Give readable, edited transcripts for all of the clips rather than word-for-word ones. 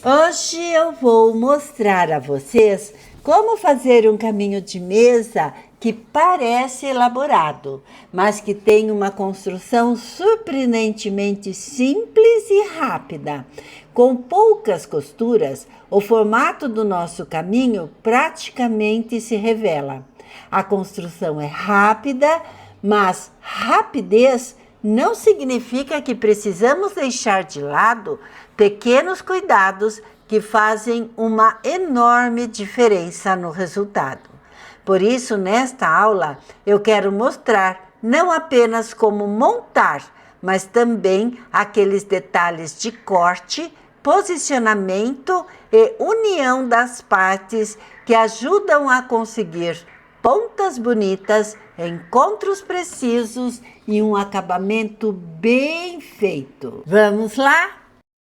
Hoje eu vou mostrar a vocês como fazer um caminho de mesa que parece elaborado, mas que tem uma construção surpreendentemente simples e rápida. Com poucas costuras, o formato do nosso caminho praticamente se revela. A construção é rápida, mas rapidez não significa que precisamos deixar de lado pequenos cuidados que fazem uma enorme diferença no resultado. Por isso, nesta aula, eu quero mostrar não apenas como montar, mas também aqueles detalhes de corte, posicionamento e união das partes que ajudam a conseguir pontas bonitas, encontros precisos e um acabamento bem feito. Vamos lá?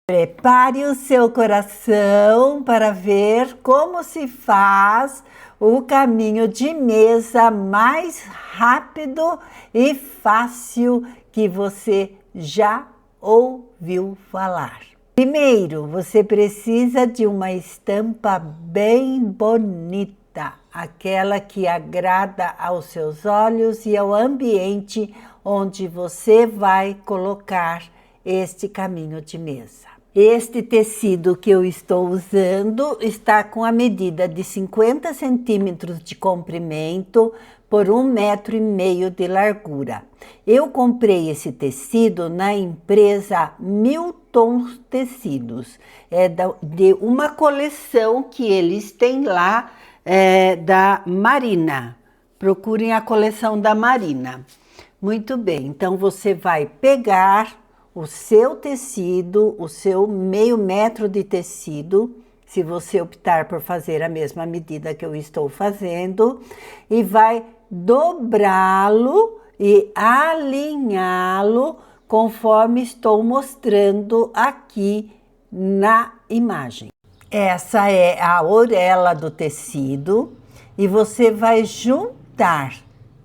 Prepare o seu coração para ver como se faz o caminho de mesa mais rápido e fácil que você já ouviu falar. Primeiro, você precisa de uma estampa bem bonita, aquela que agrada aos seus olhos e ao ambiente onde você vai colocar este caminho de mesa. Este tecido que eu estou usando está com a medida de 50 centímetros de comprimento por 1,5 metro de largura. Eu comprei esse tecido na empresa Milton Tecidos. É de uma coleção que eles têm lá da Marina. Procurem a coleção da Marina. Muito bem, então você vai pegar o seu tecido, o seu 0,5 metro de tecido, se você optar por fazer a mesma medida que eu estou fazendo, e vai dobrá-lo e alinhá-lo conforme estou mostrando aqui na imagem. Essa é a orelha do tecido e você vai juntar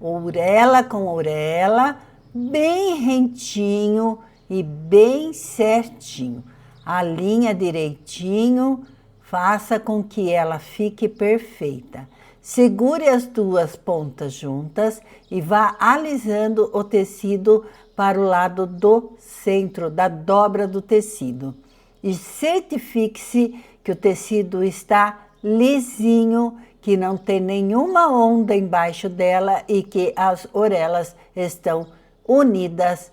orelha com orelha, bem rentinho e bem certinho. Alinha direitinho, faça com que ela fique perfeita. Segure as duas pontas juntas e vá alisando o tecido para o lado do centro, da dobra do tecido. E certifique-se que o tecido está lisinho, que não tem nenhuma onda embaixo dela e que as orelhas estão unidas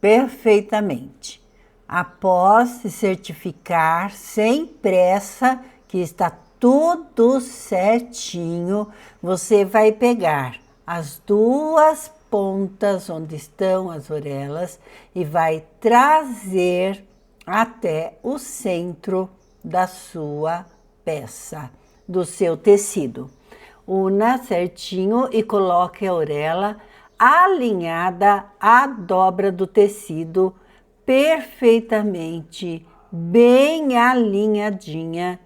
perfeitamente. Após se certificar, sem pressa, que está tudo certinho, você vai pegar as duas pontas onde estão as orelhas e vai trazer até o centro da sua peça, do seu tecido. Una certinho e coloque a orelha alinhada à dobra do tecido, perfeitamente, bem alinhadinha,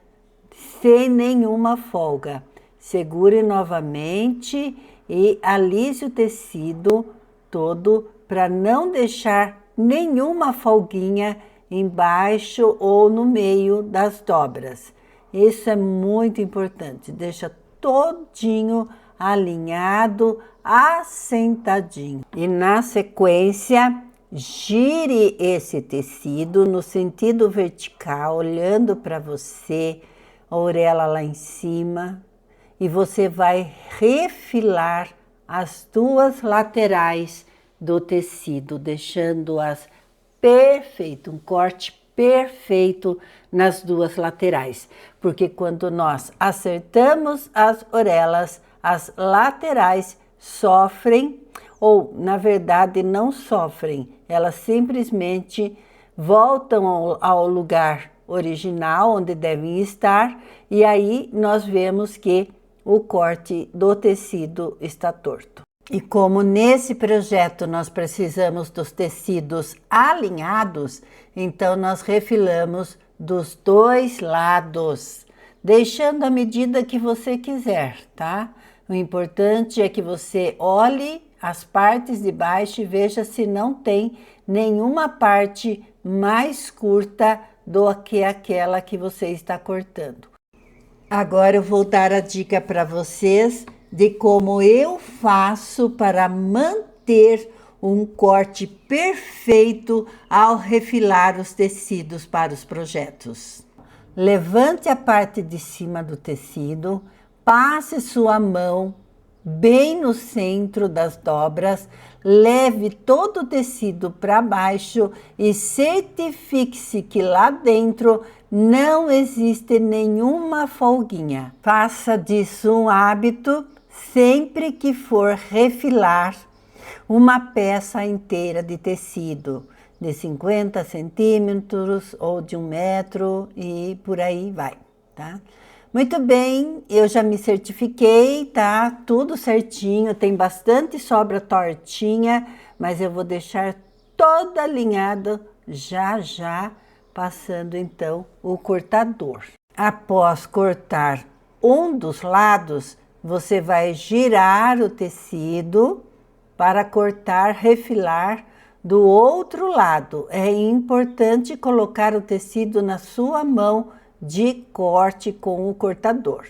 sem nenhuma folga. Segure novamente e alise o tecido todo para não deixar nenhuma folguinha embaixo ou no meio das dobras. Isso é muito importante, deixa todinho alinhado, assentadinho. E na sequência, gire esse tecido no sentido vertical, olhando para você, a orelha lá em cima, e você vai refilar as duas laterais do tecido, deixando-as perfeito, um corte perfeito nas duas laterais, porque quando nós acertamos as orelhas, as laterais sofrem, ou na verdade não sofrem, elas simplesmente voltam ao lugar original, onde devem estar, e aí nós vemos que o corte do tecido está torto. E como nesse projeto nós precisamos dos tecidos alinhados, então nós refilamos dos dois lados, deixando a medida que você quiser, tá? O importante é que você olhe as partes de baixo e veja se não tem nenhuma parte mais curta do que aquela que você está cortando. Agora eu vou dar a dica para vocês de como eu faço para manter um corte perfeito ao refilar os tecidos para os projetos. Levante a parte de cima do tecido, passe sua mão bem no centro das dobras, leve todo o tecido para baixo e certifique-se que lá dentro não existe nenhuma folguinha. Faça disso um hábito sempre que for refilar uma peça inteira de tecido, de 50 centímetros ou de 1 metro e por aí vai, tá? Muito bem, eu já me certifiquei, tá? Tudo certinho, tem bastante sobra tortinha, mas eu vou deixar toda alinhada já, passando então o cortador. Após cortar um dos lados, você vai girar o tecido para cortar, refilar do outro lado. É importante colocar o tecido na sua mão de corte com o cortador.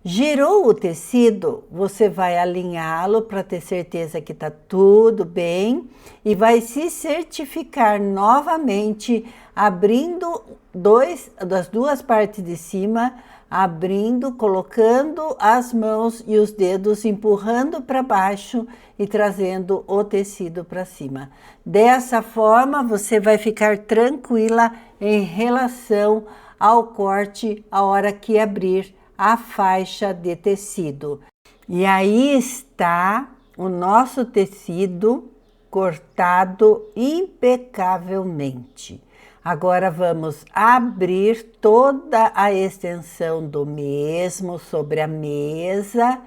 Girou o tecido, você vai alinhá-lo para ter certeza que está tudo bem e vai se certificar novamente, abrindo das duas partes de cima, abrindo, colocando as mãos e os dedos, empurrando para baixo e trazendo o tecido para cima. Dessa forma, você vai ficar tranquila em relação ao corte a hora que abrir a faixa de tecido. E aí está o nosso tecido cortado impecavelmente. Agora vamos abrir toda a extensão do mesmo sobre a mesa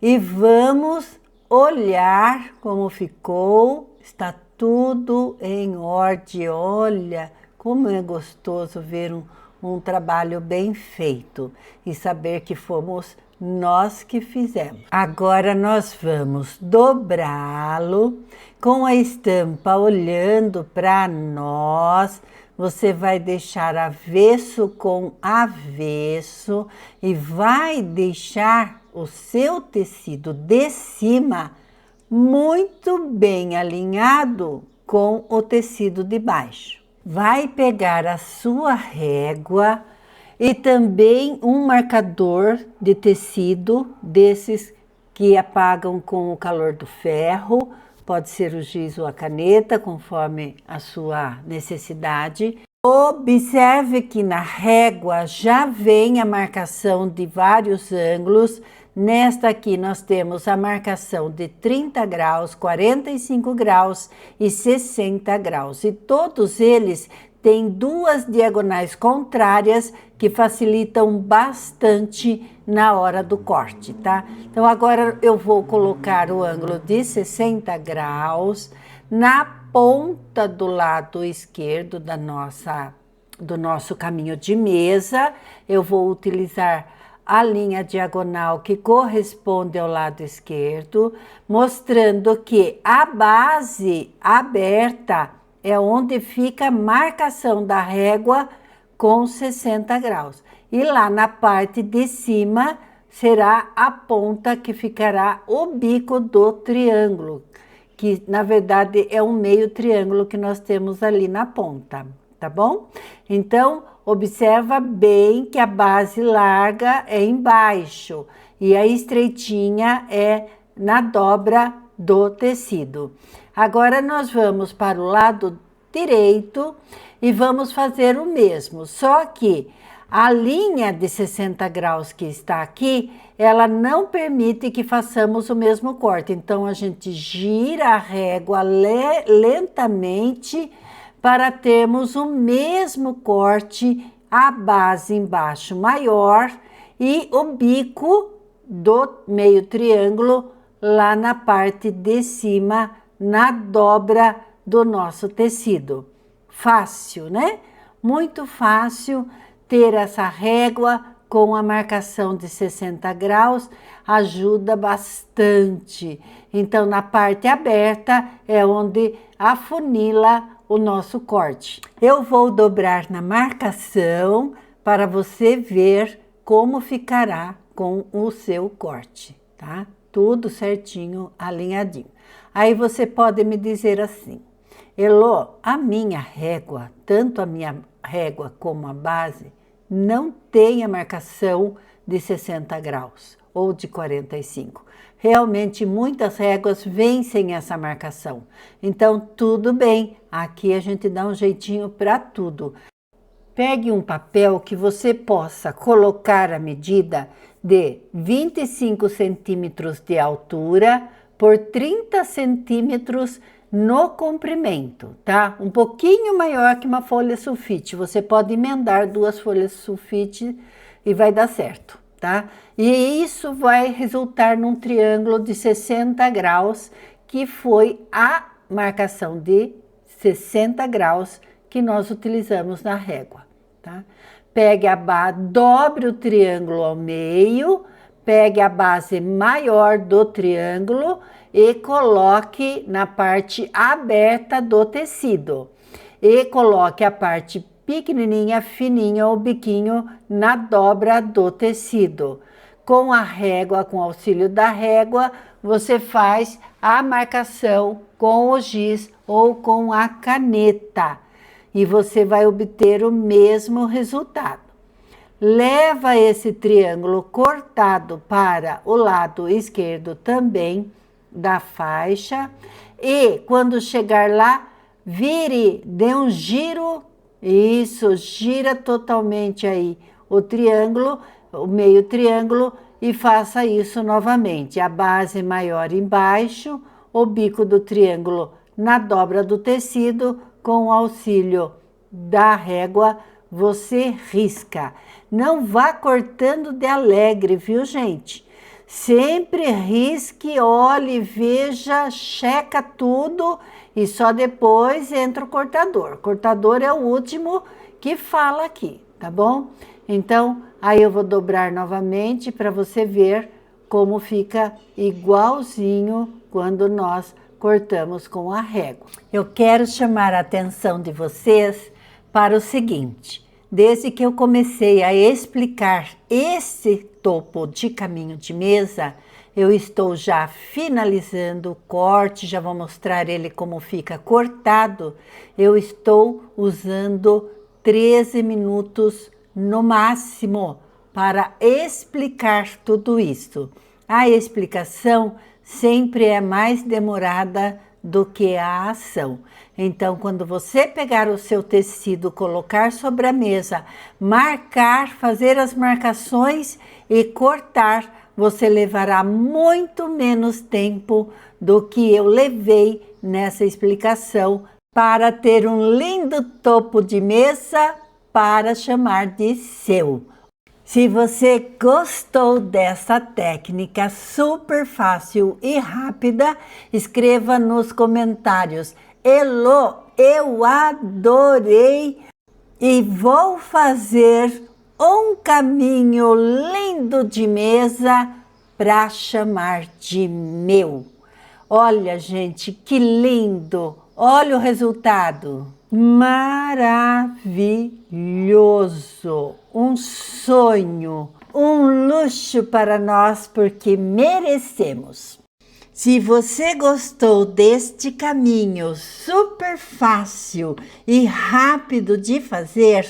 e vamos olhar como ficou. Está tudo em ordem. Olha como é gostoso ver um trabalho bem feito e saber que fomos nós que fizemos. Agora nós vamos dobrá-lo com a estampa olhando para nós. Você vai deixar avesso com avesso e vai deixar o seu tecido de cima muito bem alinhado com o tecido de baixo. Vai pegar a sua régua e também um marcador de tecido, desses que apagam com o calor do ferro, pode ser o giz ou a caneta, conforme a sua necessidade. Observe que na régua já vem a marcação de vários ângulos. Nesta aqui nós temos a marcação de 30 graus, 45 graus e 60 graus. E todos eles têm duas diagonais contrárias que facilitam bastante na hora do corte, tá? Então agora eu vou colocar o ângulo de 60 graus na ponta do lado esquerdo do nosso caminho de mesa. Eu vou utilizar a linha diagonal que corresponde ao lado esquerdo, mostrando que a base aberta é onde fica a marcação da régua com 60 graus. E lá na parte de cima será a ponta que ficará o bico do triângulo, que na verdade é um meio triângulo que nós temos ali na ponta, tá bom? Então, observa bem que a base larga é embaixo e a estreitinha é na dobra do tecido. Agora nós vamos para o lado direito e vamos fazer o mesmo, só que a linha de 60 graus que está aqui, ela não permite que façamos o mesmo corte. Então, a gente gira a régua lentamente para termos o mesmo corte, a base embaixo maior e o bico do meio triângulo lá na parte de cima, na dobra do nosso tecido. Fácil, né? Muito fácil. Ter essa régua com a marcação de 60 graus ajuda bastante. Então, na parte aberta é onde afunila o nosso corte. Eu vou dobrar na marcação para você ver como ficará com o seu corte, tá? Tudo certinho, alinhadinho. Aí você pode me dizer assim: Elô, a minha régua, tanto a minha régua como a base, não tem a marcação de 60 graus ou de 45. Realmente, muitas réguas vencem essa marcação. Então, tudo bem, aqui a gente dá um jeitinho para tudo. Pegue um papel que você possa colocar a medida de 25 centímetros de altura por 30 centímetros no comprimento, tá? Um pouquinho maior que uma folha sulfite. Você pode emendar 2 folhas sulfite e vai dar certo, tá? E isso vai resultar num triângulo de 60 graus, que foi a marcação de 60 graus que nós utilizamos na régua, tá? Pegue a base, dobre o triângulo ao meio, pegue a base maior do triângulo e coloque na parte aberta do tecido. E coloque a parte pequenininha, fininha, o biquinho na dobra do tecido. Com a régua, com o auxílio da régua, você faz a marcação com o giz ou com a caneta. E você vai obter o mesmo resultado. Leva esse triângulo cortado para o lado esquerdo também da faixa e quando chegar lá, vire, dê um giro, isso, gira totalmente aí o triângulo, o meio triângulo e faça isso novamente. A base maior embaixo, o bico do triângulo na dobra do tecido, com o auxílio da régua, você risca. Não vá cortando de alegre, viu, gente? Sempre risque, olhe, veja, checa tudo e só depois entra o cortador. O cortador é o último que fala aqui, tá bom? Então, aí eu vou dobrar novamente para você ver como fica igualzinho quando nós cortamos com a régua. Eu quero chamar a atenção de vocês para o seguinte: desde que eu comecei a explicar esse topo de caminho de mesa, eu estou já finalizando o corte, já vou mostrar ele como fica cortado. Eu estou usando 13 minutos no máximo para explicar tudo isso. A explicação sempre é mais demorada do que a ação. Então, quando você pegar o seu tecido, colocar sobre a mesa, marcar, fazer as marcações e cortar, você levará muito menos tempo do que eu levei nessa explicação para ter um lindo topo de mesa para chamar de seu. Se você gostou dessa técnica super fácil e rápida, escreva nos comentários: Elô, eu adorei e vou fazer um caminho lindo de mesa para chamar de meu. Olha, gente, que lindo! Olha o resultado! Maravilhoso! Um sonho, um luxo para nós, porque merecemos. Se você gostou deste caminho super fácil e rápido de fazer,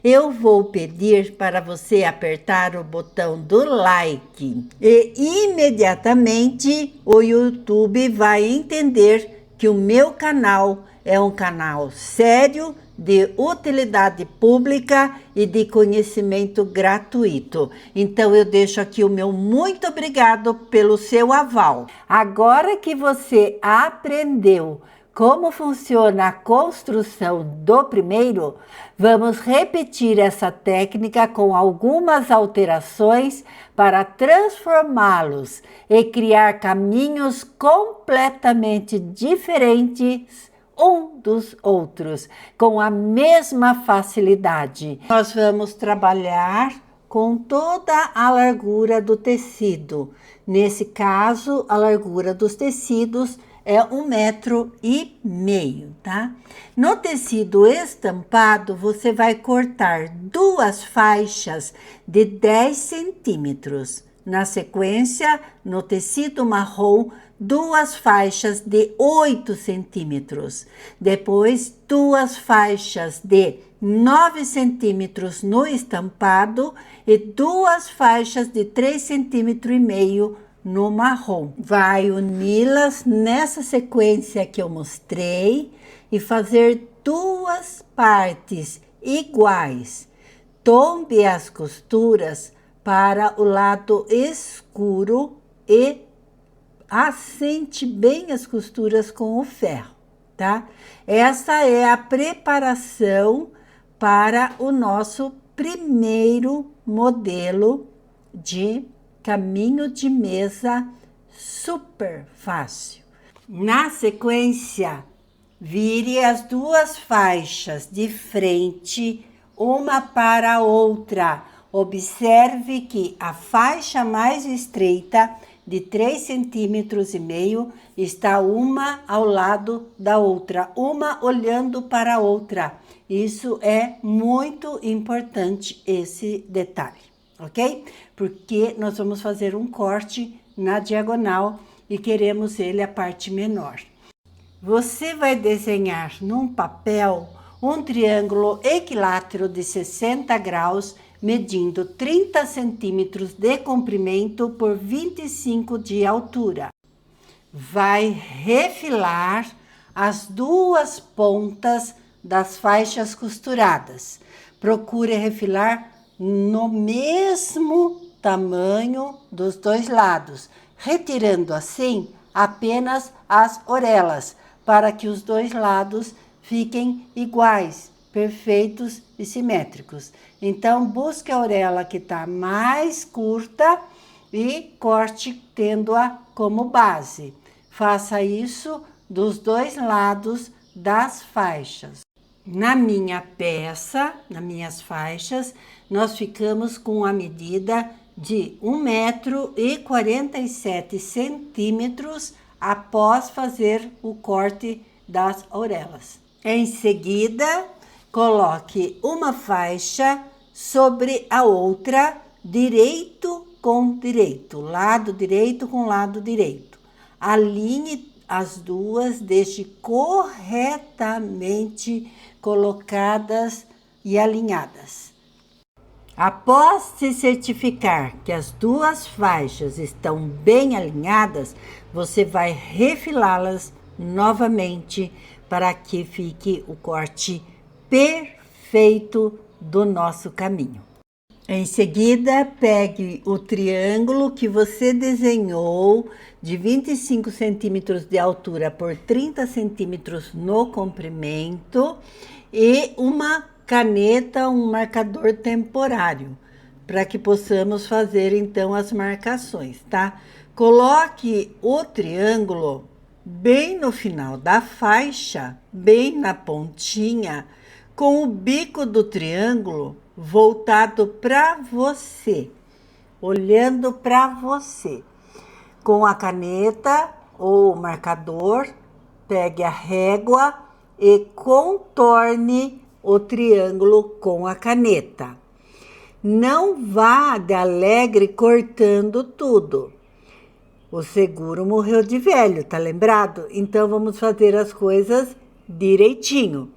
eu vou pedir para você apertar o botão do like e imediatamente o YouTube vai entender que o meu canal é um canal sério, de utilidade pública e de conhecimento gratuito. Então, eu deixo aqui o meu muito obrigado pelo seu aval. Agora que você aprendeu como funciona a construção do primeiro, vamos repetir essa técnica com algumas alterações para transformá-los e criar caminhos completamente diferentes um dos outros, com a mesma facilidade. Nós vamos trabalhar com toda a largura do tecido. Nesse caso, a largura dos tecidos é 1,5 m, tá? No tecido estampado, você vai cortar 2 faixas de 10 centímetros. Na sequência, no tecido marrom, 2 faixas de 8 centímetros. Depois, 2 faixas de 9 centímetros no estampado e 2 faixas de 3,5 cm no marrom. Vai uni-las nessa sequência que eu mostrei e fazer 2 partes iguais. Tombe as costuras para o lado escuro e assente bem as costuras com o ferro, tá? Essa é a preparação para o nosso primeiro modelo de caminho de mesa super fácil. Na sequência, vire as 2 faixas de frente, uma para a outra. Observe que a faixa mais estreita, de 3,5 cm, está uma ao lado da outra, uma olhando para a outra. Isso é muito importante, esse detalhe, ok? Porque nós vamos fazer um corte na diagonal e queremos ele a parte menor. Você vai desenhar num papel um triângulo equilátero de 60 graus, medindo 30 centímetros de comprimento por 25 de altura. Vai refilar as 2 pontas das faixas costuradas. Procure refilar no mesmo tamanho dos 2 lados, retirando assim apenas as orelhas, para que os 2 lados fiquem iguais, perfeitos e simétricos. Então, busque a orelha que está mais curta e corte tendo-a como base. Faça isso dos 2 lados das faixas. Na minha peça, nas minhas faixas, nós ficamos com a medida de 1,47 m após fazer o corte das orelhas. Em seguida, coloque uma faixa sobre a outra, direito com direito, lado direito com lado direito. Alinhe as 2, deixe corretamente colocadas e alinhadas. Após se certificar que as 2 faixas estão bem alinhadas, você vai refilá-las novamente para que fique o corte perfeito do nosso caminho. Em seguida, pegue o triângulo que você desenhou de 25 centímetros de altura por 30 centímetros no comprimento e uma caneta, um marcador temporário, para que possamos fazer então as marcações, tá? Coloque o triângulo bem no final da faixa, bem na pontinha, com o bico do triângulo voltado para você, olhando para você. Com a caneta ou marcador, pegue a régua e contorne o triângulo com a caneta. Não vá de alegre cortando tudo. O seguro morreu de velho, tá lembrado? Então, vamos fazer as coisas direitinho.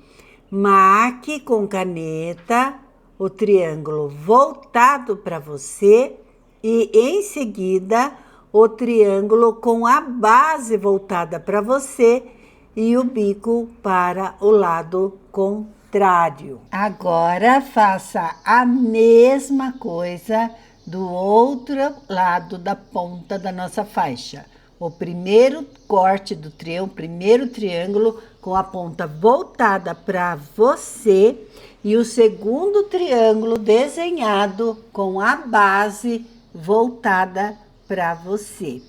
Marque com caneta o triângulo voltado para você e, em seguida, o triângulo com a base voltada para você e o bico para o lado contrário. Agora, faça a mesma coisa do outro lado da ponta da nossa faixa. O primeiro corte do triângulo, o primeiro triângulo com a ponta voltada para você e o segundo triângulo desenhado com a base voltada para você.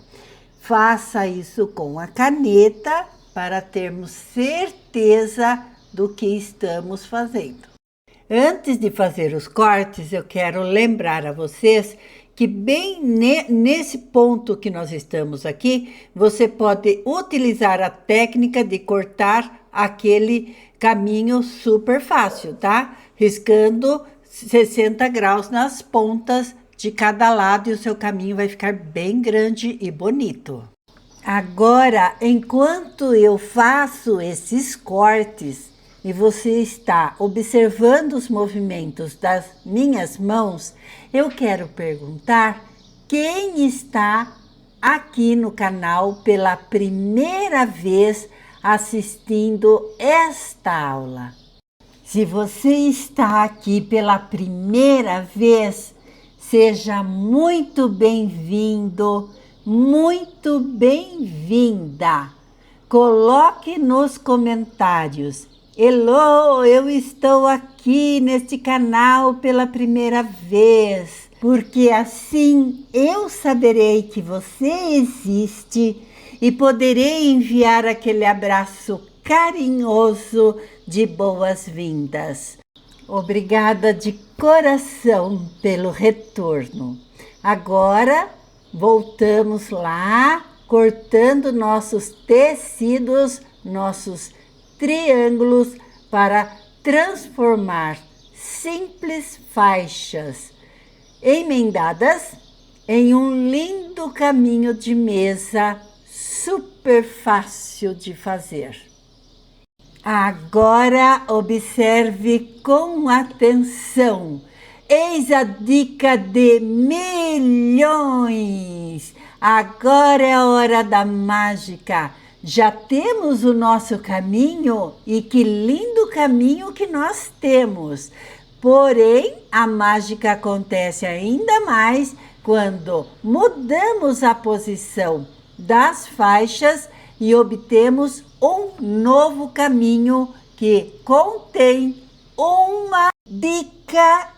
Faça isso com a caneta para termos certeza do que estamos fazendo. Antes de fazer os cortes, eu quero lembrar a vocês que bem nesse ponto que nós estamos aqui, você pode utilizar a técnica de cortar aquele caminho super fácil, tá? Riscando 60 graus nas pontas de cada lado e o seu caminho vai ficar bem grande e bonito. Agora, enquanto eu faço esses cortes e você está observando os movimentos das minhas mãos, eu quero perguntar quem está aqui no canal pela primeira vez assistindo esta aula. Se você está aqui pela primeira vez, seja muito bem-vindo, muito bem-vinda. Coloque nos comentários: Elô, eu estou aqui neste canal pela primeira vez, porque assim eu saberei que você existe e poderei enviar aquele abraço carinhoso de boas-vindas. Obrigada de coração pelo retorno. Agora voltamos lá, cortando nossos tecidos, nossos triângulos, para transformar simples faixas emendadas em um lindo caminho de mesa super fácil de fazer. Agora observe com atenção. Eis a dica de milhões. Agora é a hora da mágica. Já temos o nosso caminho e que lindo caminho que nós temos. Porém, a mágica acontece ainda mais quando mudamos a posição das faixas e obtemos um novo caminho que contém uma dica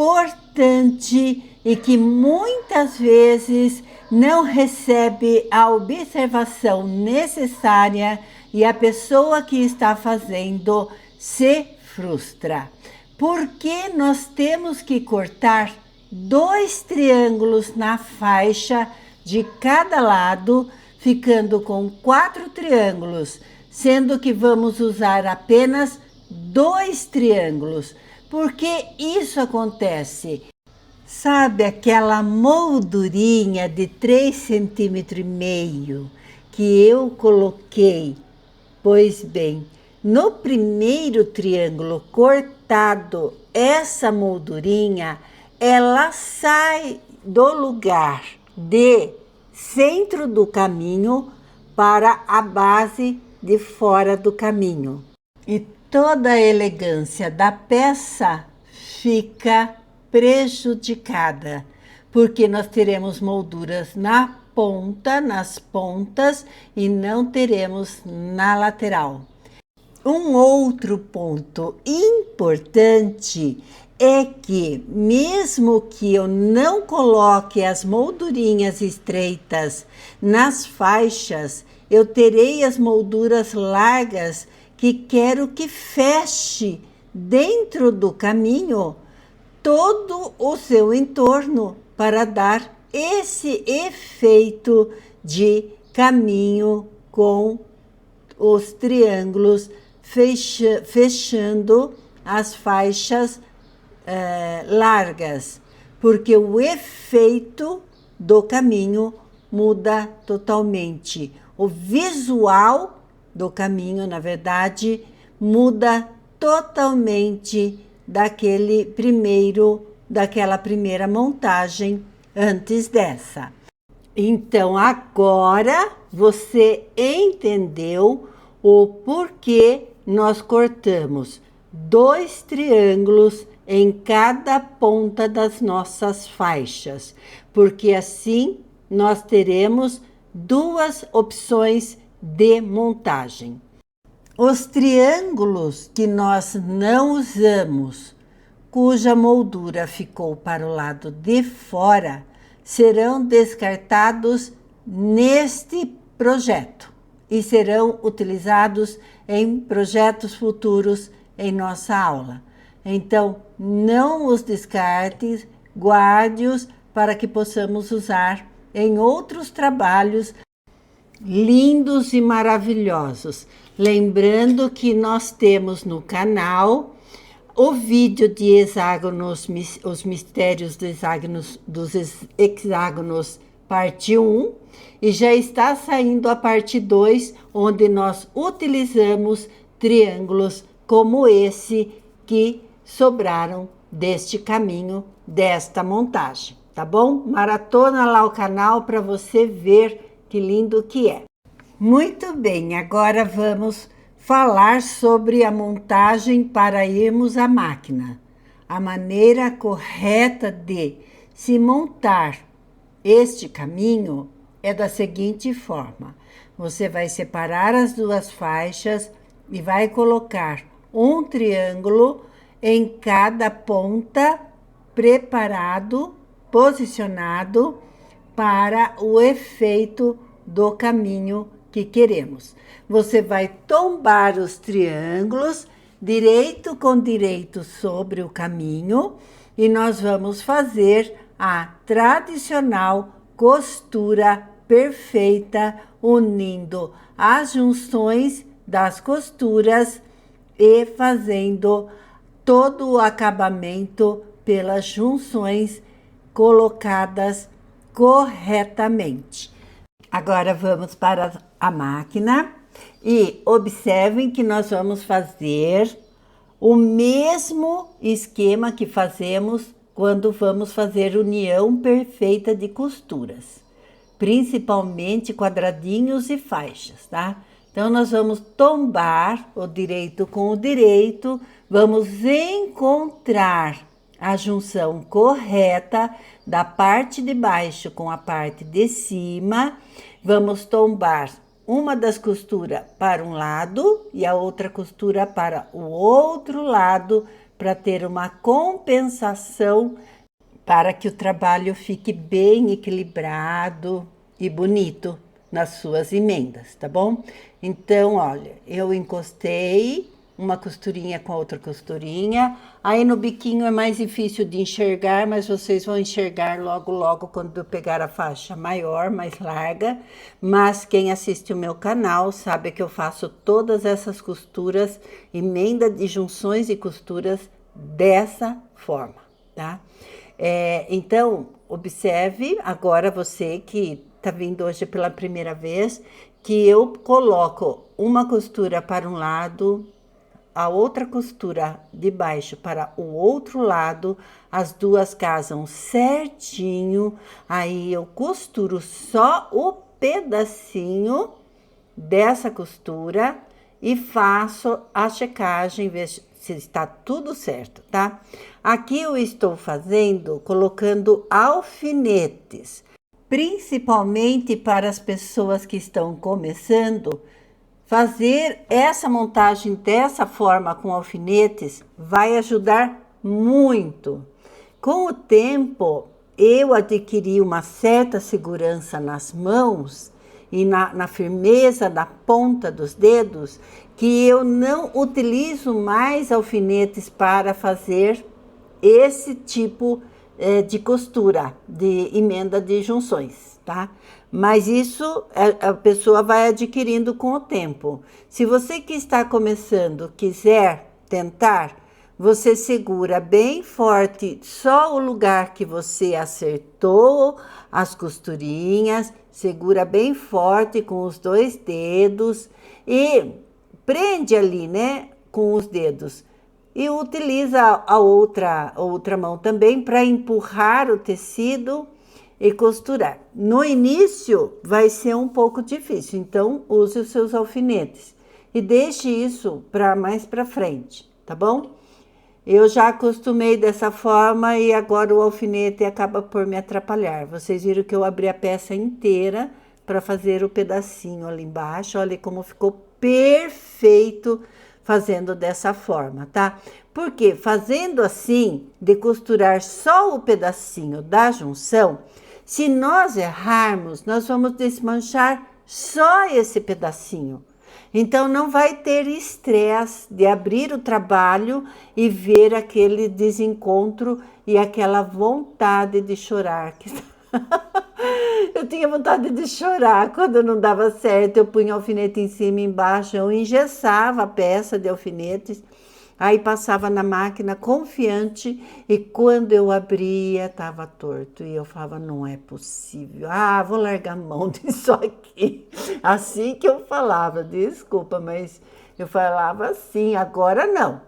importante e que muitas vezes não recebe a observação necessária e a pessoa que está fazendo se frustra. Porque nós temos que cortar 2 triângulos na faixa de cada lado, ficando com 4 triângulos, sendo que vamos usar apenas 2 triângulos. Por que isso acontece? Sabe aquela moldurinha de 3,5 cm que eu coloquei? Pois bem, no primeiro triângulo cortado, essa moldurinha, ela sai do lugar de centro do caminho para a base de fora do caminho. E toda a elegância da peça fica prejudicada, porque nós teremos molduras na ponta, nas pontas, e não teremos na lateral. Um outro ponto importante é que, mesmo que eu não coloque as moldurinhas estreitas nas faixas, eu terei as molduras largas que quero que feche dentro do caminho todo o seu entorno para dar esse efeito de caminho com os triângulos fechando as faixas largas, porque o efeito do caminho muda totalmente. O visual do caminho, na verdade, muda totalmente daquela primeira montagem antes dessa. Então, agora você entendeu o porquê nós cortamos 2 triângulos em cada ponta das nossas faixas, porque assim nós teremos 2 opções de montagem. Os triângulos que nós não usamos, cuja moldura ficou para o lado de fora, serão descartados neste projeto e serão utilizados em projetos futuros em nossa aula. Então, não os descarte, guarde-os para que possamos usar em outros trabalhos lindos e maravilhosos. Lembrando que nós temos no canal o vídeo de hexágonos, os mistérios dos hexágonos, parte 1, e já está saindo a parte 2, onde nós utilizamos triângulos como esse que sobraram deste caminho, desta montagem, tá bom? Maratona lá o canal para você ver que lindo que é. Muito bem, agora vamos falar sobre a montagem para irmos à máquina. A maneira correta de se montar este caminho é da seguinte forma: você vai separar as duas faixas e vai colocar um triângulo em cada ponta, preparado, posicionado para o efeito do caminho que queremos. Você vai tombar os triângulos direito com direito sobre o caminho e nós vamos fazer a tradicional costura perfeita, unindo as junções das costuras e fazendo todo o acabamento pelas junções colocadas corretamente. Agora vamos para a máquina e observem que nós vamos fazer o mesmo esquema que fazemos quando vamos fazer união perfeita de costuras, principalmente quadradinhos e faixas, tá? Então, nós vamos tombar o direito com o direito, vamos encontrar a junção correta da parte de baixo com a parte de cima, vamos tombar uma das costuras para um lado e a outra costura para o outro lado, para ter uma compensação, para que o trabalho fique bem equilibrado e bonito nas suas emendas, tá bom? Então, olha, eu encostei uma costurinha com a outra costurinha, aí no biquinho é mais difícil de enxergar, mas vocês vão enxergar logo quando eu pegar a faixa maior, mais larga, mas quem assiste o meu canal sabe que eu faço todas essas costuras, emenda de junções e costuras dessa forma, tá? Então, observe agora você que tá vindo hoje pela primeira vez, que eu coloco uma costura para um lado, a outra costura de baixo para o outro lado, as duas casam certinho, aí eu costuro só o pedacinho dessa costura e faço a checagem, ver se está tudo certo, tá? Aqui eu estou colocando alfinetes, principalmente para as pessoas que estão começando. Fazer essa montagem dessa forma com alfinetes vai ajudar muito. Com o tempo, eu adquiri uma certa segurança nas mãos e na firmeza da ponta dos dedos, que eu não utilizo mais alfinetes para fazer esse tipo de costura, de emenda de junções, tá? Mas isso a pessoa vai adquirindo com o tempo. Se você que está começando quiser tentar, você segura bem forte só o lugar que você acertou as costurinhas, segura bem forte com os 2 dedos e prende ali, né, com os dedos. E utiliza a outra mão também para empurrar o tecido e costurar. No início vai ser um pouco difícil, então use os seus alfinetes e deixe isso para mais para frente, tá bom? Eu já acostumei dessa forma e agora o alfinete acaba por me atrapalhar. Vocês viram que eu abri a peça inteira para fazer o pedacinho ali embaixo. Olha como ficou perfeito fazendo dessa forma, tá? Porque fazendo assim, de costurar só o pedacinho da junção, se nós errarmos, nós vamos desmanchar só esse pedacinho. Então não vai ter estresse de abrir o trabalho e ver aquele desencontro e aquela vontade de chorar. Eu tinha vontade de chorar quando não dava certo. Eu punha alfinete em cima e embaixo, eu engessava a peça de alfinetes, aí passava na máquina confiante e quando eu abria estava torto. E eu falava, não é possível. Ah, vou largar a mão disso aqui. Assim que eu falava, desculpa, mas eu falava assim, agora não.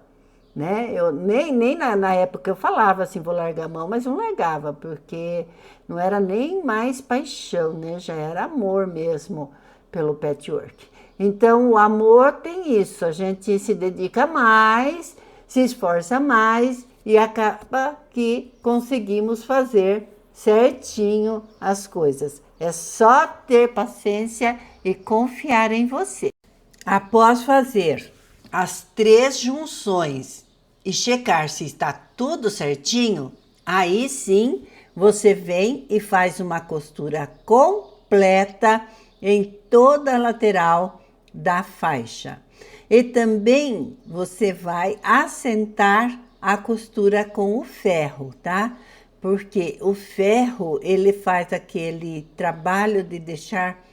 Né? Eu nem na época eu falava assim, vou largar a mão, mas não largava, porque não era nem mais paixão, né? Já era amor mesmo pelo patchwork. Então, o amor tem isso, a gente se dedica mais, se esforça mais e acaba que conseguimos fazer certinho as coisas. É só ter paciência e confiar em você. Após fazer as 3 junções e checar se está tudo certinho, aí sim você vem e faz uma costura completa em toda a lateral da faixa. E também você vai assentar a costura com o ferro, tá? Porque o ferro, ele faz aquele trabalho de deixar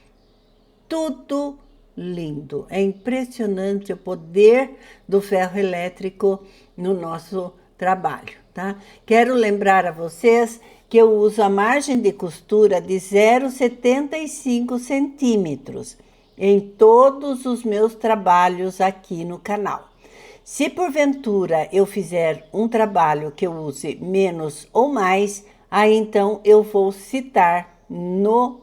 tudo lindo. É impressionante o poder do ferro elétrico no nosso trabalho, tá? Quero lembrar a vocês que eu uso a margem de costura de 0,75 centímetros em todos os meus trabalhos aqui no canal. Se porventura eu fizer um trabalho que eu use menos ou mais, aí então eu vou citar no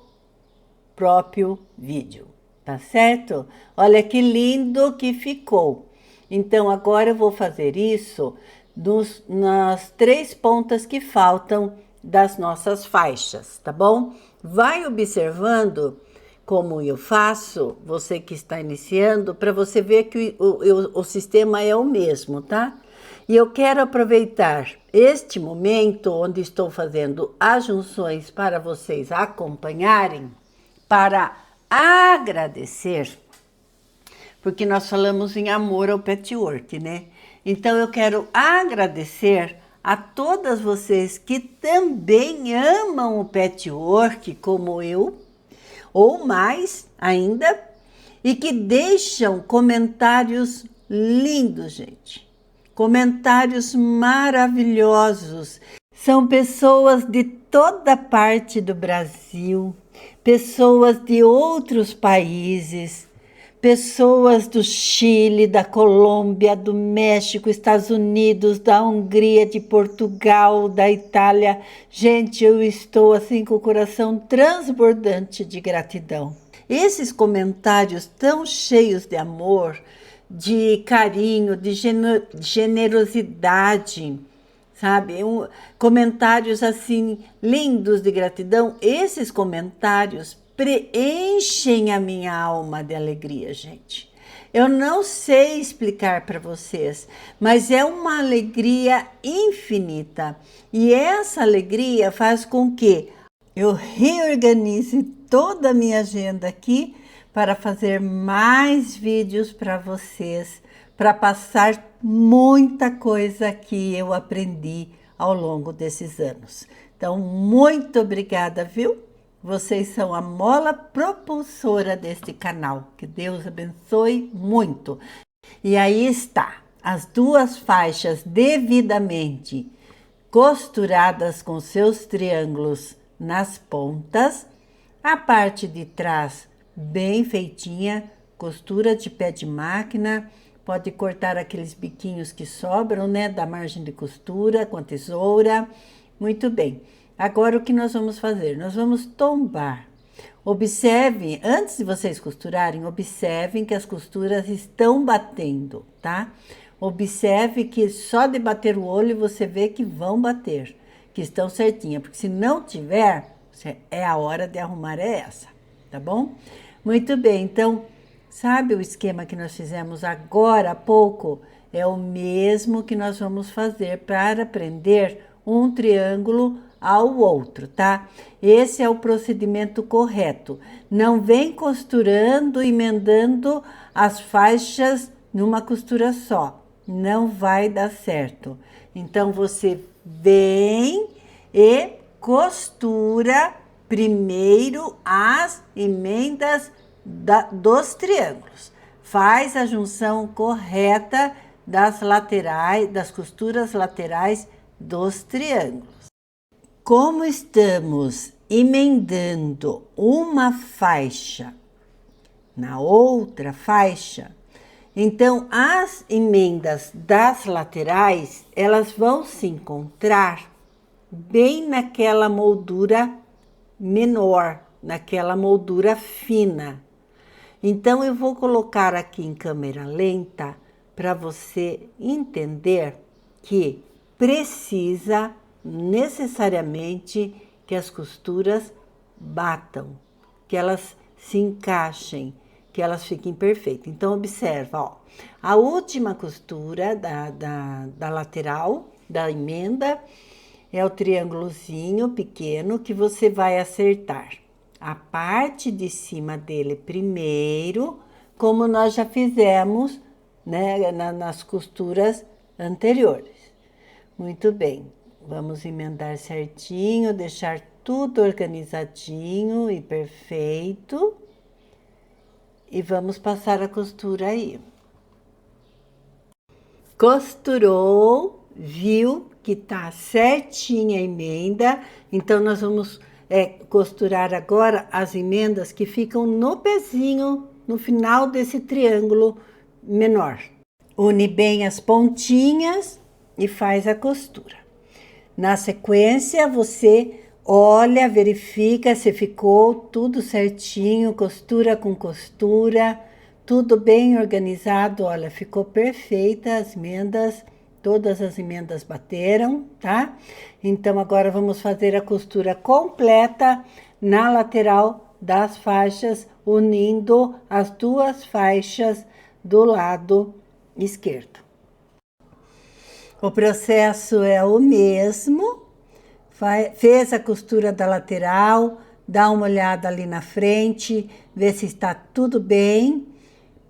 próprio vídeo, tá certo? Olha que lindo que ficou. Então, agora eu vou fazer isso nas 3 pontas que faltam das nossas faixas, tá bom? Vai observando como eu faço, você que está iniciando, para você ver que o sistema é o mesmo, tá? E eu quero aproveitar este momento onde estou fazendo as junções para vocês acompanharem, para agradecer, porque nós falamos em amor ao patchwork, né? Então eu quero agradecer a todas vocês que também amam o patchwork como eu, ou mais ainda, e que deixam comentários lindos, gente. Comentários maravilhosos. São pessoas de toda parte do Brasil, pessoas de outros países, pessoas do Chile, da Colômbia, do México, Estados Unidos, da Hungria, de Portugal, da Itália. Gente, eu estou assim com o coração transbordante de gratidão. Esses comentários tão cheios de amor, de carinho, de generosidade, sabe? Comentários assim lindos de gratidão. Esses comentários preenchem a minha alma de alegria, gente. Eu não sei explicar para vocês, mas é uma alegria infinita. E essa alegria faz com que eu reorganize toda a minha agenda aqui para fazer mais vídeos para vocês, para passar muita coisa que eu aprendi ao longo desses anos. Então, muito obrigada, viu? Vocês são a mola propulsora deste canal. Que Deus abençoe muito. E aí está, as 2 faixas devidamente costuradas com seus triângulos nas pontas, a parte de trás bem feitinha, costura de pé de máquina, pode cortar aqueles biquinhos que sobram, né, da margem de costura com a tesoura. Muito bem. Agora o que nós vamos fazer? Nós vamos tombar. Observe, antes de vocês costurarem, observem que as costuras estão batendo, tá? Observe que só de bater o olho você vê que vão bater, que estão certinhas, porque se não tiver, é a hora de arrumar essa, tá bom? Muito bem, então, sabe o esquema que nós fizemos agora há pouco? É o mesmo que nós vamos fazer para prender um triângulo ao outro, tá? Esse é o procedimento correto. Não vem costurando, emendando as faixas numa costura só. Não vai dar certo. Então, você vem e costura primeiro as emendas dos triângulos. Faz a junção correta das laterais, das costuras laterais dos triângulos. Como estamos emendando uma faixa na outra faixa, então as emendas das laterais, elas vão se encontrar bem naquela moldura menor, naquela moldura fina. Então, eu vou colocar aqui em câmera lenta para você entender que precisa necessariamente que as costuras batam, que elas se encaixem, que elas fiquem perfeitas. Então, observa, ó, a última costura da lateral, da emenda, é o triângulozinho pequeno que você vai acertar a parte de cima dele primeiro, como nós já fizemos, né, nas costuras anteriores. Muito bem, vamos emendar certinho, deixar tudo organizadinho e perfeito. E vamos passar a costura aí. Costurou, viu que tá certinha a emenda, então nós vamos costurar agora as emendas que ficam no pezinho, no final desse triângulo menor. Une bem as pontinhas e faz a costura. Na sequência, você olha, verifica se ficou tudo certinho, costura com costura, tudo bem organizado. Olha, ficou perfeita as emendas, todas as emendas bateram, tá? Então, agora vamos fazer a costura completa na lateral das faixas, unindo as duas faixas do lado esquerdo. O processo é o mesmo. Fez a costura da lateral, dá uma olhada ali na frente, vê se está tudo bem,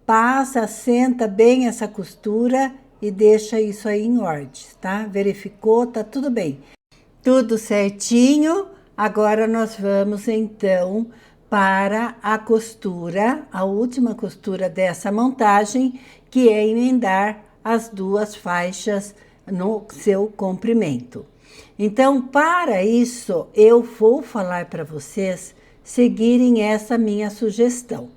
passa, assenta bem essa costura e deixa isso aí em ordem, tá? Verificou, tá tudo bem. Tudo certinho, agora nós vamos então para a costura, a última costura dessa montagem, que é emendar as duas faixas no seu comprimento. Então, para isso, eu vou falar para vocês seguirem essa minha sugestão.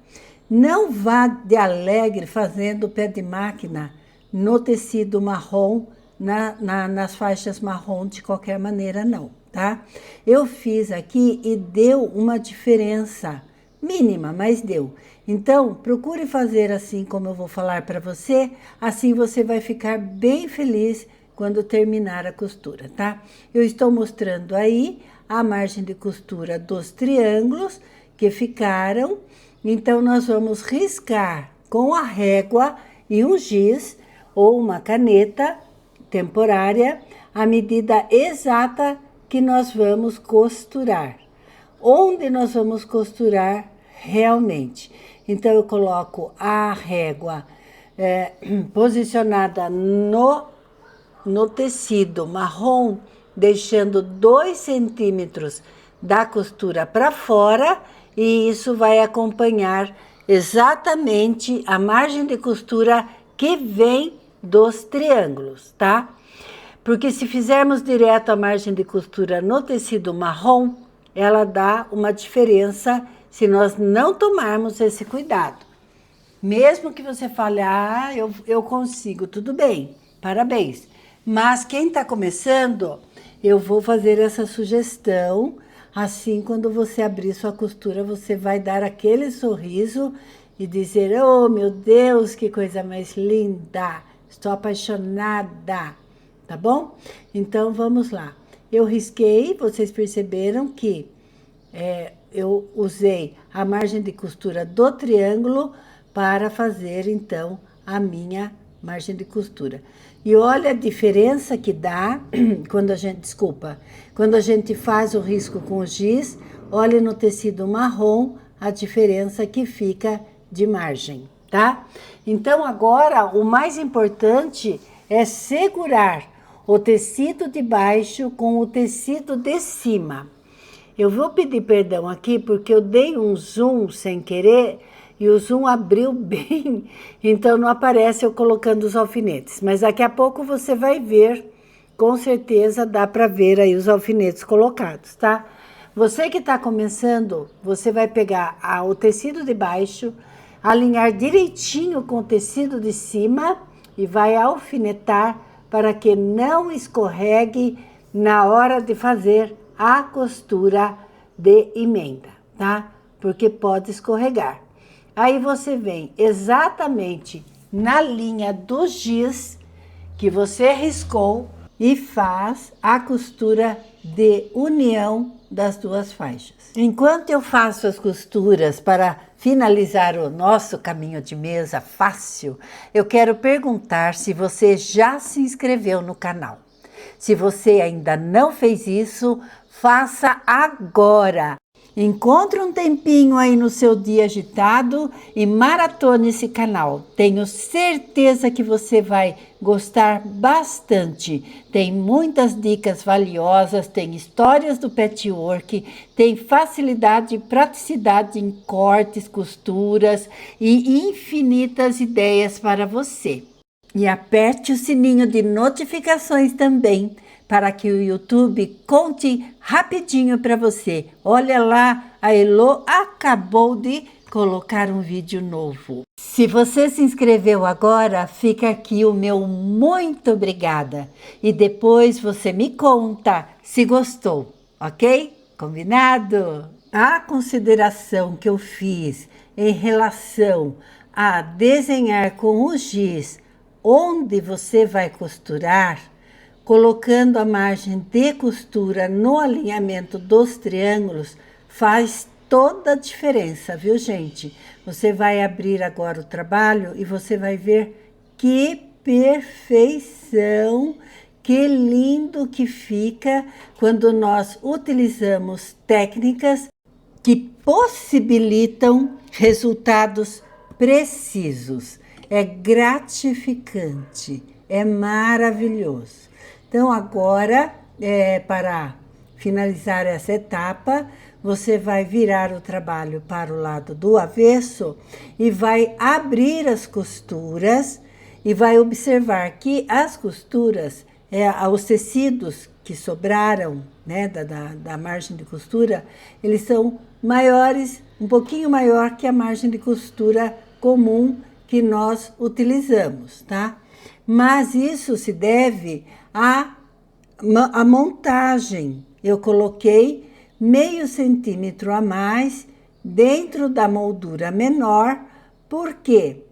Não vá de alegre fazendo pé de máquina no tecido marrom, nas faixas marrom de qualquer maneira, não, tá? Eu fiz aqui e deu uma diferença mínima, mas deu. Então, procure fazer assim como eu vou falar para você, assim você vai ficar bem feliz quando terminar a costura, tá? Eu estou mostrando aí a margem de costura dos triângulos que ficaram. Então, nós vamos riscar com a régua e um giz ou uma caneta temporária a medida exata que nós vamos costurar. Onde nós vamos costurar realmente. Então, eu coloco a régua posicionada no tecido marrom, deixando 2 centímetros da costura para fora, e isso vai acompanhar exatamente a margem de costura que vem dos triângulos, tá? Porque se fizermos direto a margem de costura no tecido marrom, ela dá uma diferença se nós não tomarmos esse cuidado. Mesmo que você fale, eu consigo, tudo bem, parabéns. Mas quem está começando, eu vou fazer essa sugestão. Assim, quando você abrir sua costura, você vai dar aquele sorriso e dizer, oh, meu Deus, que coisa mais linda, estou apaixonada, tá bom? Então, vamos lá. Eu risquei, vocês perceberam que eu usei a margem de costura do triângulo para fazer, então, a minha margem de costura. E olha a diferença que dá quando a gente faz o risco com o giz, olha no tecido marrom a diferença que fica de margem, tá? Então agora o mais importante é segurar o tecido de baixo com o tecido de cima. Eu vou pedir perdão aqui porque eu dei um zoom sem querer e o zoom abriu bem, então não aparece eu colocando os alfinetes. Mas daqui a pouco você vai ver, com certeza dá para ver aí os alfinetes colocados, tá? Você que está começando, você vai pegar o tecido de baixo, alinhar direitinho com o tecido de cima e vai alfinetar para que não escorregue na hora de fazer a costura de emenda, tá? Porque pode escorregar. Aí você vem exatamente na linha do giz que você riscou e faz a costura de união das duas faixas. Enquanto eu faço as costuras para finalizar o nosso caminho de mesa fácil, eu quero perguntar se você já se inscreveu no canal. Se você ainda não fez isso, faça agora. Encontre um tempinho aí no seu dia agitado e maratone esse canal. Tenho certeza que você vai gostar bastante. Tem muitas dicas valiosas, tem histórias do patchwork, tem facilidade e praticidade em cortes, costuras e infinitas ideias para você. E aperte o sininho de notificações também, para que o YouTube conte rapidinho para você. Olha lá, a Elo acabou de colocar um vídeo novo. Se você se inscreveu agora, fica aqui o meu muito obrigada. E depois você me conta se gostou, ok? Combinado? A consideração que eu fiz em relação a desenhar com o giz onde você vai costurar, colocando a margem de costura no alinhamento dos triângulos, faz toda a diferença, viu, gente? Você vai abrir agora o trabalho e você vai ver que perfeição, que lindo que fica quando nós utilizamos técnicas que possibilitam resultados precisos. É gratificante, é maravilhoso. Então, agora, para finalizar essa etapa, você vai virar o trabalho para o lado do avesso e vai abrir as costuras e vai observar que as costuras, os tecidos que sobraram, né, da margem de costura, eles são maiores, um pouquinho maior que a margem de costura comum que nós utilizamos, tá? Mas isso se deve à montagem. Eu coloquei meio centímetro a mais dentro da moldura menor, porque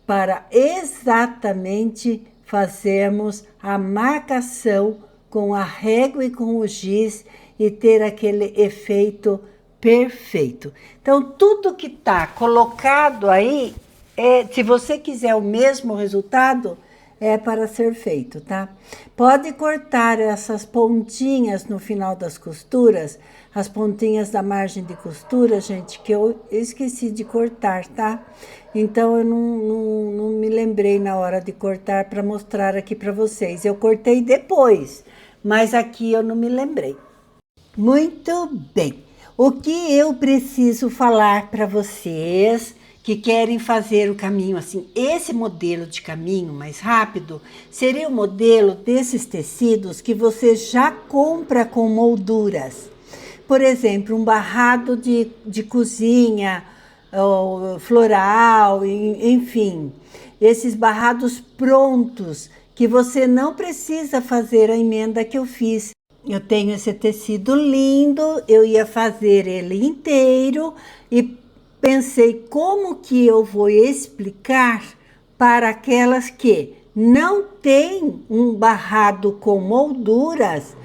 para exatamente fazermos a marcação com a régua e com o giz e ter aquele efeito perfeito. Então, tudo que está colocado aí, se você quiser o mesmo resultado, é para ser feito, tá? Pode cortar essas pontinhas no final das costuras, as pontinhas da margem de costura, gente, que eu esqueci de cortar, tá? Então, eu não me lembrei na hora de cortar para mostrar aqui para vocês. Eu cortei depois, mas aqui eu não me lembrei. Muito bem. O que eu preciso falar para vocês que querem fazer o caminho assim, esse modelo de caminho mais rápido seria o modelo desses tecidos que você já compra com molduras. Por exemplo, um barrado de cozinha, floral, enfim, esses barrados prontos que você não precisa fazer a emenda que eu fiz. Eu tenho esse tecido lindo, eu ia fazer ele inteiro e pensei como que eu vou explicar para aquelas que não têm um barrado com molduras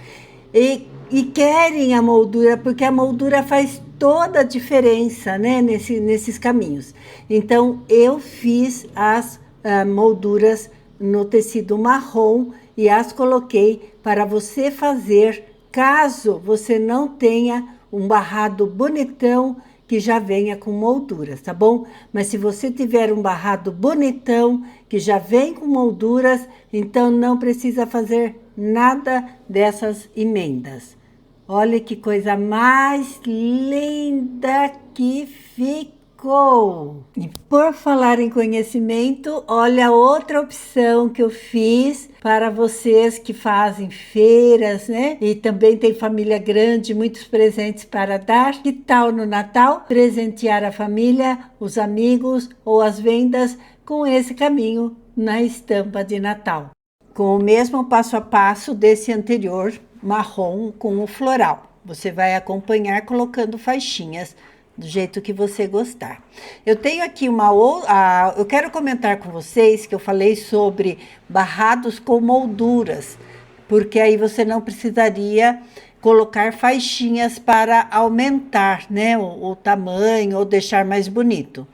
e querem a moldura, porque a moldura faz toda a diferença, né, nesses caminhos. Então, eu fiz as molduras no tecido marrom e as coloquei para você fazer, caso você não tenha um barrado bonitão que já venha com molduras, tá bom? Mas se você tiver um barrado bonitão que já vem com molduras, então não precisa fazer nada dessas emendas. Olha que coisa mais linda que ficou! E por falar em conhecimento, olha outra opção que eu fiz para vocês que fazem feiras, né? E também tem família grande, muitos presentes para dar. Que tal no Natal presentear a família, os amigos ou as vendas com esse caminho na estampa de Natal? Com o mesmo passo a passo desse anterior, marrom com o floral. Você vai acompanhar colocando faixinhas do jeito que você gostar. Eu tenho aqui eu quero comentar com vocês que eu falei sobre barrados com molduras, porque aí você não precisaria colocar faixinhas para aumentar, né, o tamanho ou deixar mais bonito.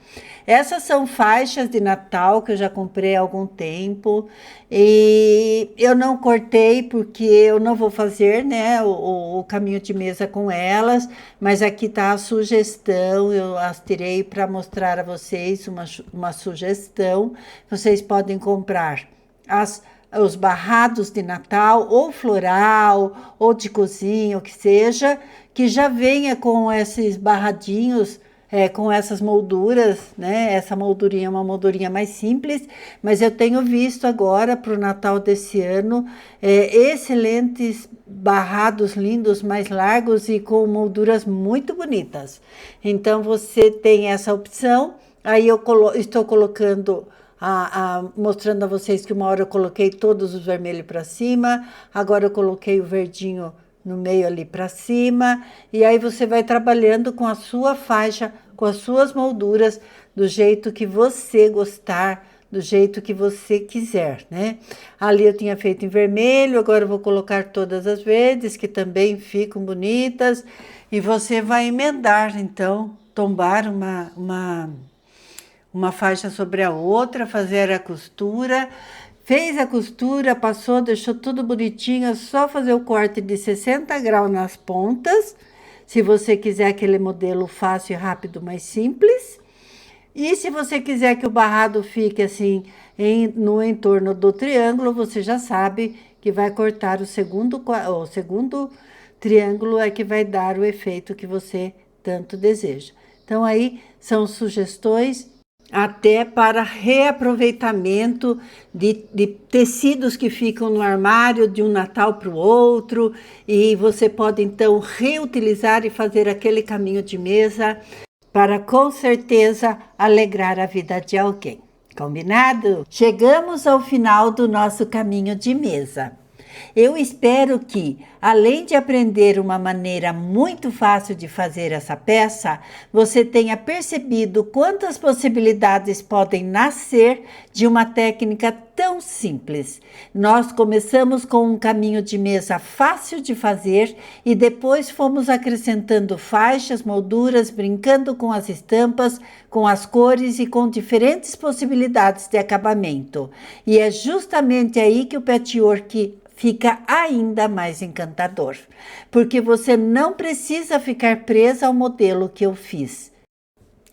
Essas são faixas de Natal que eu já comprei há algum tempo e eu não cortei porque eu não vou fazer, né, o caminho de mesa com elas, mas aqui está a sugestão, eu as tirei para mostrar a vocês uma sugestão. Vocês podem comprar os barrados de Natal, ou floral, ou de cozinha, o que seja, que já venha com esses barradinhos, com essas molduras, né? Essa moldurinha é uma moldurinha mais simples, mas eu tenho visto agora para o Natal desse ano excelentes barrados lindos, mais largos e com molduras muito bonitas. Então você tem essa opção. Aí eu estou colocando, mostrando a vocês que uma hora eu coloquei todos os vermelhos para cima, agora eu coloquei o verdinho no meio ali para cima, e aí você vai trabalhando com a sua faixa, com as suas molduras, do jeito que você gostar, do jeito que você quiser, né? Ali eu tinha feito em vermelho, agora eu vou colocar todas as verdes, que também ficam bonitas, e você vai emendar, então, tombar uma faixa sobre a outra, fazer a costura. Fez a costura, passou, deixou tudo bonitinho, é só fazer o corte de 60 graus nas pontas, se você quiser aquele modelo fácil, rápido, mais simples. E se você quiser que o barrado fique assim, no entorno do triângulo, você já sabe que vai cortar o segundo triângulo, é que vai dar o efeito que você tanto deseja. Então aí são sugestões até para reaproveitamento de tecidos que ficam no armário de um Natal para o outro, e você pode então reutilizar e fazer aquele caminho de mesa para com certeza alegrar a vida de alguém. Combinado? Chegamos ao final do nosso caminho de mesa. Eu espero que, além de aprender uma maneira muito fácil de fazer essa peça, você tenha percebido quantas possibilidades podem nascer de uma técnica tão simples. Nós começamos com um caminho de mesa fácil de fazer e depois fomos acrescentando faixas, molduras, brincando com as estampas, com as cores e com diferentes possibilidades de acabamento. E é justamente aí que o patchwork fica ainda mais encantador, porque você não precisa ficar presa ao modelo que eu fiz.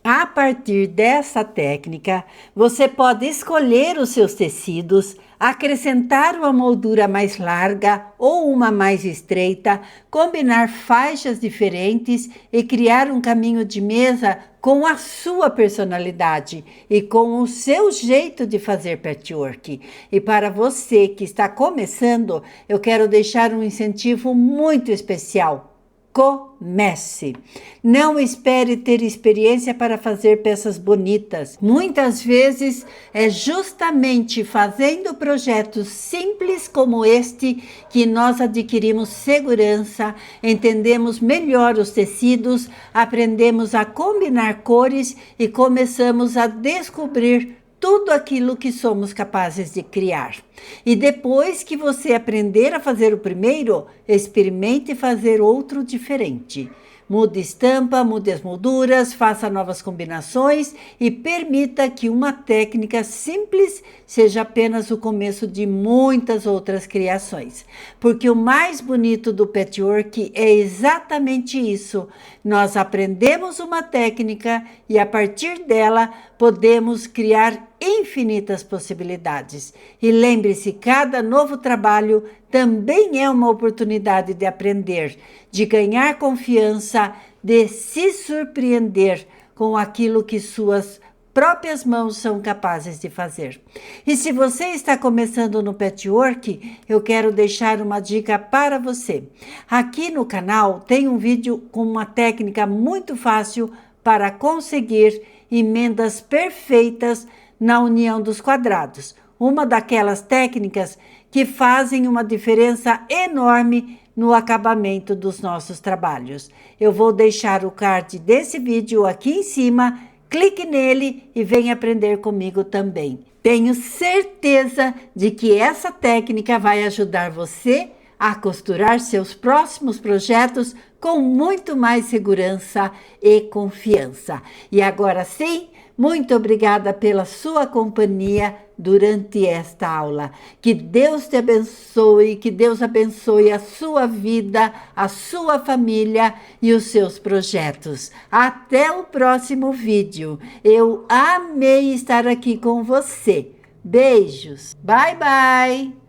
A partir dessa técnica, você pode escolher os seus tecidos, acrescentar uma moldura mais larga ou uma mais estreita, combinar faixas diferentes e criar um caminho de mesa com a sua personalidade e com o seu jeito de fazer patchwork. E para você que está começando, eu quero deixar um incentivo muito especial. Comece! Não espere ter experiência para fazer peças bonitas. Muitas vezes é justamente fazendo projetos simples como este que nós adquirimos segurança, entendemos melhor os tecidos, aprendemos a combinar cores e começamos a descobrir tudo aquilo que somos capazes de criar. E depois que você aprender a fazer o primeiro, experimente fazer outro diferente. Mude estampa, mude as molduras, faça novas combinações e permita que uma técnica simples seja apenas o começo de muitas outras criações. Porque o mais bonito do patchwork é exatamente isso. Nós aprendemos uma técnica e a partir dela podemos criar infinitas possibilidades. E lembre-se, cada novo trabalho também é uma oportunidade de aprender, de ganhar confiança, de se surpreender com aquilo que suas próprias mãos são capazes de fazer. E se você está começando no patchwork, eu quero deixar uma dica para você. Aqui no canal tem um vídeo com uma técnica muito fácil para conseguir emendas perfeitas na união dos quadrados. Uma daquelas técnicas que fazem uma diferença enorme no acabamento dos nossos trabalhos. Eu vou deixar o card desse vídeo aqui em cima, clique nele e venha aprender comigo também. Tenho certeza de que essa técnica vai ajudar você a costurar seus próximos projetos com muito mais segurança e confiança. E agora sim, muito obrigada pela sua companhia durante esta aula. Que Deus te abençoe, que Deus abençoe a sua vida, a sua família e os seus projetos. Até o próximo vídeo. Eu amei estar aqui com você. Beijos. Bye, bye.